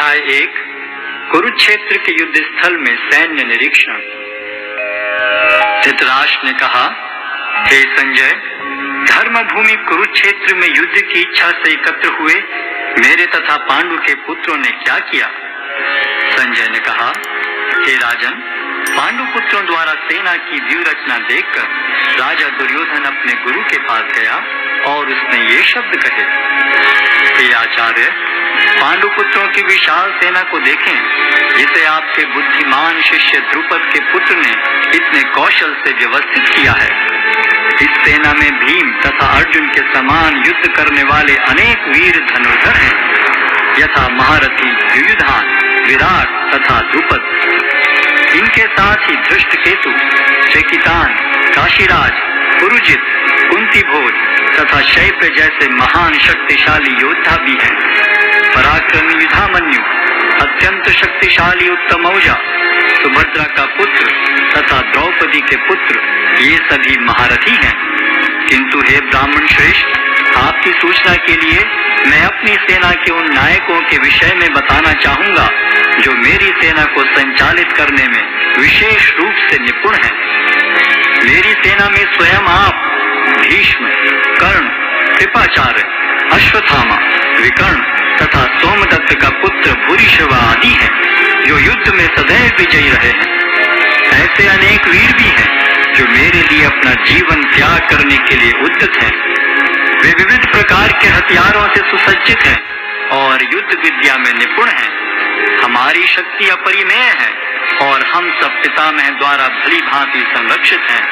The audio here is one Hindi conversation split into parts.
अध्याय 1 कुरुक्षेत्र के युद्ध स्थल में सैन्य निरीक्षण। धृतराष्ट्र ने कहा, हे संजय, धर्म भूमि कुरुक्षेत्र में युद्ध की इच्छा से एकत्र हुए मेरे तथा पांडु के पुत्रों ने क्या किया? संजय ने कहा, हे राजन, पांडु पुत्रों द्वारा सेना की व्यूह रचना देखकर राजा दुर्योधन अपने गुरु के पास गया और उसने ये शब्द कहे, हे आचार्य, पांडु पुत्रों की विशाल सेना को देखें, जिसे आपके बुद्धिमान शिष्य द्रुपद के पुत्र ने इतने कौशल से व्यवस्थित किया है। इस सेना में भीम तथा अर्जुन के समान युद्ध करने वाले अनेक वीर धनुर्धर हैं, यथा महारथी युयुधान, विराट तथा द्रुपद। इनके साथ ही धृष्टकेतु, चेकितान, काशीराज, पुरुजित, कुंतीभोज तथा शैप्य जैसे महान शक्तिशाली योद्धा भी हैं। पराक्रमी युधामन्यु, अत्यंत शक्तिशाली उत्तमौजा, सुभद्रा का पुत्र तथा द्रौपदी के पुत्र, ये सभी महारथी हैं। किंतु हे ब्राह्मण श्रेष्ठ, आपकी सूचना के लिए मैं अपनी सेना के उन नायकों के विषय में बताना चाहूंगा जो मेरी सेना को संचालित करने में विशेष रूप से निपुण हैं। मेरी सेना में स्वयं आप, भीष्म, कर्ण, कृपाचार्य, अश्वत्थामा, विकर्ण तथा सोमदत्त का पुत्र भूरिश्रवा आदि हैं, जो युद्ध में सदैव विजयी रहे हैं। ऐसे अनेक वीर भी हैं जो मेरे लिए अपना जीवन त्याग करने के लिए उद्यत हैं। वे विविध प्रकार के हथियारों से सुसज्जित हैं और युद्ध विद्या में निपुण हैं। हमारी शक्ति अपरिमेय है और हम सब पितामह द्वारा भली भांति संरक्षित हैं,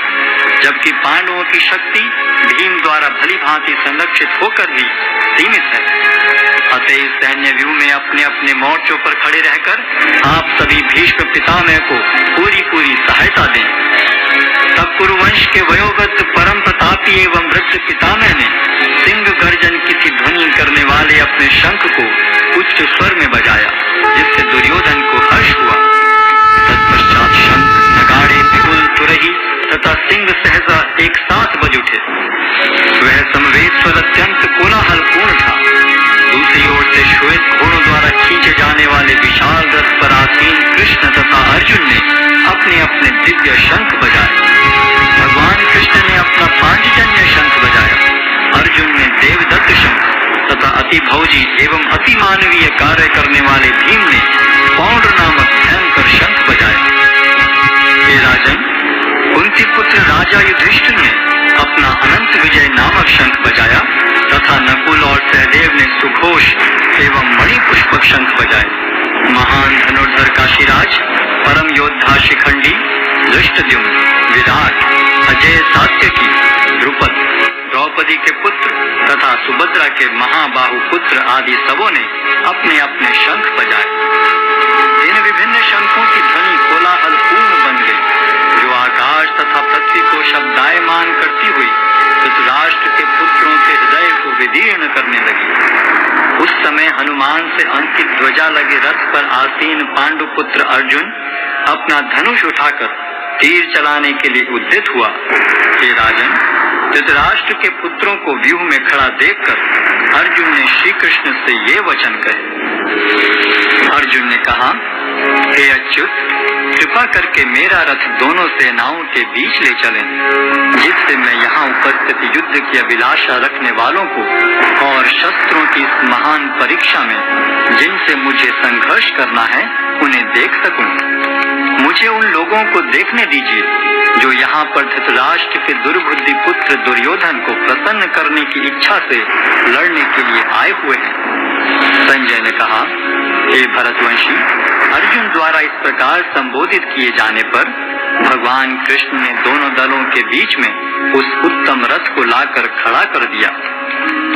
जबकि पांडवों की शक्ति भीम द्वारा भली भांति संरक्षित होकर भी सीमित है। अतः सैन्य व्यूह में अपने अपने मोर्चों पर खड़े रहकर आप सभी भीष्म पितामह को पूरी सहायता दें। तब कुरुवंश के वयोवृद्ध परम प्रतापी एवं वृद्ध पितामह ने सिंह गर्जन की सी ध्वनि करने वाले अपने शंख को उच्च स्वर में बजाया, जिससे दुर्योधन को हर्ष हुआ। तत्पश्चात शंख, नगाड़े, बिगुल, तुरही तथा सिंह सहसा एक साथ बज उठे। वह समवेत स्वर अत्यंत कोलाहलपूर्ण था। दूसरी ओर से श्वेत घोड़ों द्वारा खींचे जाने वाले विशाल रथ पर आसीन कृष्ण तथा अर्जुन ने अपने अपने दिव्य शंख बजाए। भगवान कृष्ण ने अपना पांचजन्य शंख बजाया, अर्जुन ने देवदत्त शंख तथा अति भौजी एवं अति मानवीय कार्य करने वाले भीम ने पौंड नामक भयंकर शंख बजाया। हे राजन, कुंती पुत्र राजा युधिष्ठिर ने अपना अनंत विजय नामक शंख बजाया तथा नकुल और सहदेव ने सुघोष एवं मणिपुष्पक शंख बजाए। महान धनुर्धर काशीराज, परम योद्धा शिखंडी, धृष्टद्युम्न, विराट, अजय सात्यकी, द्रुपद, द्रौपदी के पुत्र तथा सुभद्रा के महाबाहु पुत्र आदि सबों ने अपने अपने शंख बजाए। इन विभिन्न शंखों की ध्वनि कोलाहलपूर्ण बन गई, जो आकाश तथा पृथ्वी को शब्दायमान करती हुई धृतराष्ट्र के पुत्रों के हृदय को विदीर्ण करने लगी। उस समय हनुमान से अंकित ध्वजा लगे रथ पर आसीन पांडु पुत्र अर्जुन अपना धनुष उठाकर तीर चलाने के लिए उद्यत हुआ। हे राजन, धृतराष्ट्र के पुत्रों को व्यूह में खड़ा देखकर अर्जुन ने श्री कृष्ण से ये वचन कहे। अर्जुन ने कहा, हे अच्युत, कृपा करके मेरा रथ दोनों सेनाओं के बीच ले चलें, जिससे मैं यहाँ उपस्थित युद्ध की अभिलाषा रखने वालों को और शस्त्रों की इस महान परीक्षा में जिनसे मुझे संघर्ष करना है उन्हें देख सकूं। मुझे उन लोगों को देखने दीजिए जो यहाँ पर धृतराष्ट्र के दुर्बुद्धि पुत्र दुर्योधन को प्रसन्न करने की इच्छा से लड़ने के लिए आए हुए हैं। संजय ने कहा, हे भरतवंशी, अर्जुन द्वारा इस प्रकार संबोधित किए जाने पर भगवान कृष्ण ने दोनों दलों के बीच में उस उत्तम रथ को लाकर खड़ा कर दिया।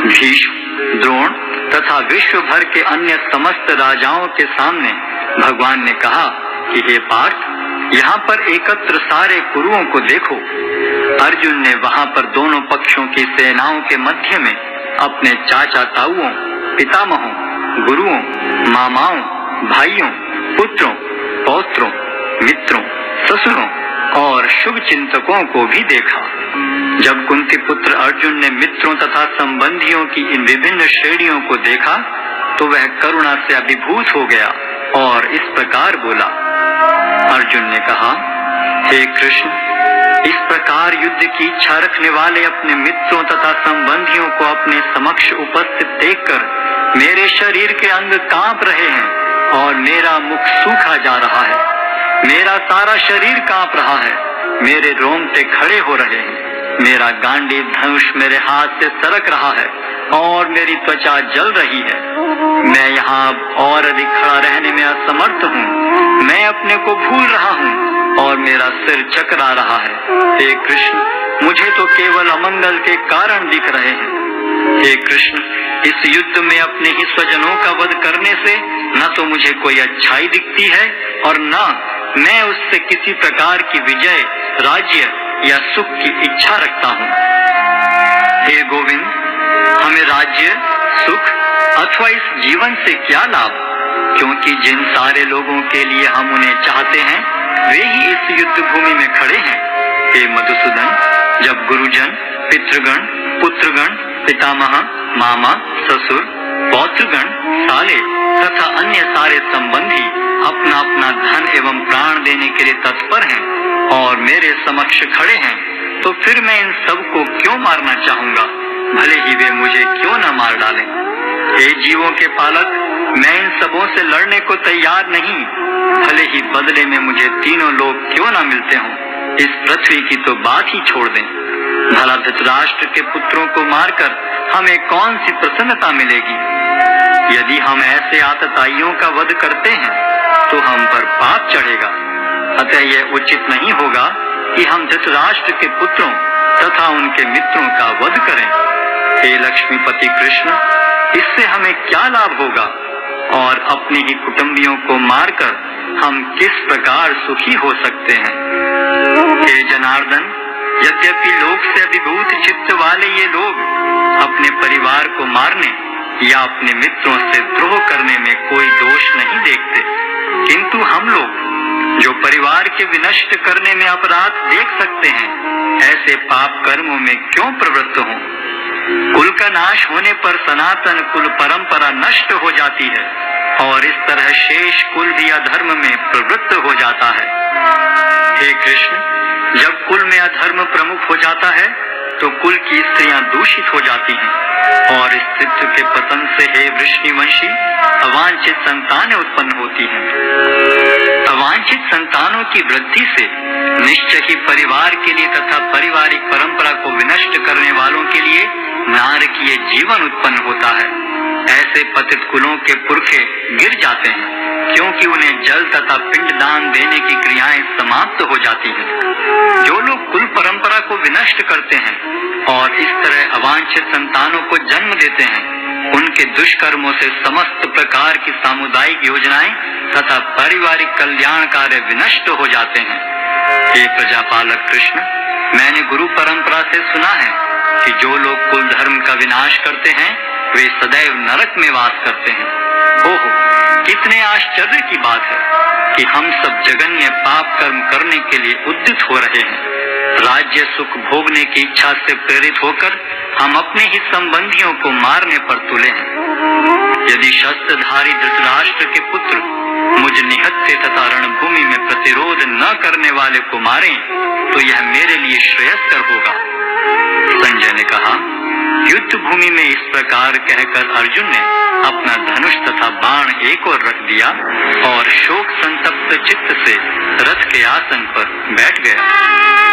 भीष्म, द्रोण तथा विश्व भर के अन्य समस्त राजाओं के सामने भगवान ने कहा कि हे पार्थ, यहाँ पर एकत्र सारे कुरुओं को देखो। अर्जुन ने वहाँ पर दोनों पक्षों की सेनाओं के मध्य में अपने चाचा ताऊओं, पितामहों, गुरुओं, मामाओं, भाइयों, पुत्रों, पौत्रों, मित्रों, ससुरों और शुभ चिंतकों को भी देखा। जब कुंती पुत्र अर्जुन ने मित्रों तथा संबंधियों की इन विभिन्न श्रेणियों को देखा तो वह करुणा से अभिभूत हो गया और इस प्रकार बोला। अर्जुन ने कहा, हे कृष्ण, इस प्रकार युद्ध की इच्छा रखने वाले अपने मित्रों तथा संबंधियों को अपने समक्ष उपस्थित देखकर मेरे शरीर के अंग कांप रहे हैं और मेरा मुख सूखा जा रहा है। मेरा सारा शरीर कांप रहा है, मेरे रोंगटे खड़े हो रहे हैं, मेरा गांडीव धनुष मेरे हाथ से सरक रहा है और मेरी त्वचा जल रही है। मैं यहाँ और अधिक खड़ा रहने में असमर्थ हूँ। मैं अपने को भूल रहा हूँ और मेरा सिर चकरा रहा है। हे कृष्ण, मुझे तो केवल अमंगल के कारण दिख रहे हैं। हे कृष्ण, इस युद्ध में अपने ही स्वजनों का वध करने से न तो मुझे कोई अच्छाई दिखती है और न मैं उससे किसी प्रकार की विजय, राज्य या सुख की इच्छा रखता हूँ। हे गोविंद, हमें राज्य, सुख अथवा इस जीवन से क्या लाभ, क्योंकि जिन सारे लोगों के लिए हम उन्हें चाहते हैं वे ही इस युद्ध भूमि में खड़े हैं। हे मधुसूदन, जब गुरुजन, पितृगण, पुत्रगण, पितामह, मामा, ससुर, पौत्रगण, साले तथा अन्य सारे संबंधी अपना अपना धन एवं प्राण देने के लिए तत्पर हैं और मेरे समक्ष खड़े हैं, तो फिर मैं इन सबको क्यों मारना चाहूंगा, भले ही वे मुझे क्यों न मार डालें। हे जीवों के पालक, मैं इन सबों से लड़ने को तैयार नहीं, भले ही बदले में मुझे तीनों लोग क्यों न मिलते हों। इस पृथ्वी की तो बात ही छोड़ दें। भला धृतराष्ट्र के पुत्रों को मारकर हमें कौन सी प्रसन्नता मिलेगी। यदि हम ऐसे आतताइयों का वध करते हैं तो हम पर पाप चढ़ेगा। अतः यह उचित नहीं होगा कि हम धृतराष्ट्र के पुत्रों तथा उनके मित्रों का वध करें। हे लक्ष्मीपति कृष्ण, इससे हमें क्या लाभ होगा और अपने ही कुटुंबियों को मारकर हम किस प्रकार सुखी हो सकते हैं। हे जनार्दन, यद्यपि लोक से अभिभूत चित्त वाले ये लोग अपने परिवार को मारने या अपने मित्रों से द्रोह करने में कोई दोष नहीं देखते, किंतु हम लोग जो परिवार के विनष्ट करने में अपराध देख सकते हैं, ऐसे पाप कर्मों में क्यों प्रवृत्त हों। कुल का नाश होने पर सनातन कुल परंपरा नष्ट हो जाती है और इस तरह शेष कुल भी अधर्म में प्रवृत्त हो जाता है। हे कृष्ण, जब कुल में अधर्म प्रमुख हो जाता है तो कुल की स्त्रियां दूषित हो जाती हैं और स्त्रीत्व के पतन से हे वृष्णिवंशी अवांछित संतानें उत्पन्न होती हैं। अवांछित संतानों की वृद्धि से निश्चय ही परिवार के लिए तथा पारिवारिक परंपरा को विनष्ट करने वालों के लिए नारकीय जीवन उत्पन्न होता है। ऐसे पतित कुलों के पुरखे गिर जाते हैं क्योंकि उन्हें जल तथा पिंड दान देने की क्रियाएं समाप्त हो जाती हैं। जो लोग कुल परंपरा को विनष्ट करते हैं और इस तरह अवांछित संतानों को जन्म देते हैं, उनके दुष्कर्मों से समस्त प्रकार की सामुदायिक योजनाएं तथा पारिवारिक कल्याण कार्य विनष्ट हो जाते हैं। हे प्रजापालक कृष्ण, मैंने गुरु परंपरा से सुना है कि जो लोग कुल धर्म का विनाश करते हैं वे सदैव नरक में वास करते हैं। ओहो, कितने आश्चर्य की बात है कि हम सब जघन्य पाप कर्म करने के लिए उद्यत हो रहे हैं। राज्य सुख भोगने की इच्छा से प्रेरित होकर हम अपने ही संबंधियों को मारने पर तुले हैं। यदि शस्त्रधारी धृतराष्ट्र के पुत्र मुझ निहत्थे तथा रणभूमि में प्रतिरोध न करने वाले को मारें तो यह मेरे लिए श्रेयस्कर होगा। संजय ने कहा, युद्ध भूमि में इस प्रकार कहकर अर्जुन ने अपना धनुष तथा बाण एक ओर रख दिया और शोक संतप्त चित्त से रथ के आसन पर बैठ गया।